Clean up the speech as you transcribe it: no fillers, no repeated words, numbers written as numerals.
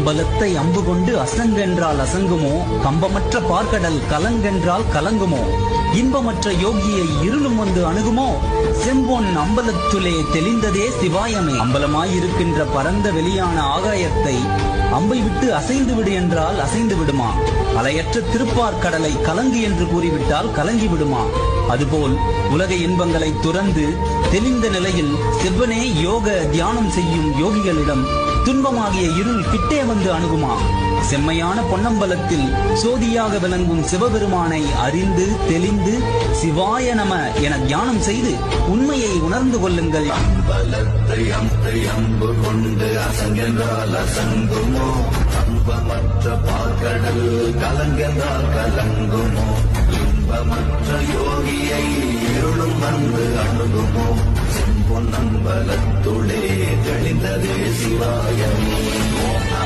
அம்பலத்தை அம்பு கொண்டு அசங்கென்றால் அசங்குமோ, கம்பமற்ற பார்க்கடல் கலங்கென்றால் கலங்குமோ, இன்பமற்ற யோகியை இருளும் வந்து அணுகுமோ, செம்பொன் அம்பலத்துலே தெளிந்ததே சிவாயமே. அம்பலமாயிருக்கின்ற பரந்த வெளியான ஆகாயத்தை அம்பை விட்டு அசைந்து விடு என்றால் அசைந்து விடுமா? அலையற்ற திருப்பார்கடலை கலங்கு என்று கூறிவிட்டால் கலங்கி விடுமா? அதுபோல் உலக இன்பங்களை துறந்து தெளிந்த நிலையில் செவ்வனே யோக தியானம் செய்யும் யோகிகளிடம் துன்பமாகிய இருள் கிட்டே வந்து அணுகுமா? செம்மையான பொன்னம்பலத்தில் சோதியாக விளங்கும் சிவபெருமானை அறிந்து தெளிந்து சிவாய நம என தியானம் செய்து உண்மையை உணர்ந்து கொள்ளுங்கள். அம்பலத்தை அம்பு கொண்டு அசங்கென்றால் அசங்குமோ, அம்பமற்ற பார்க்கடல் கலங்கென்றால் கலங்குமோ, இன்பமற்ற யோகியை இருளும் வந்து அணுகுமோ, செம்பொன்னம்பலத்துளே தெளிந்ததே சிவாயமே.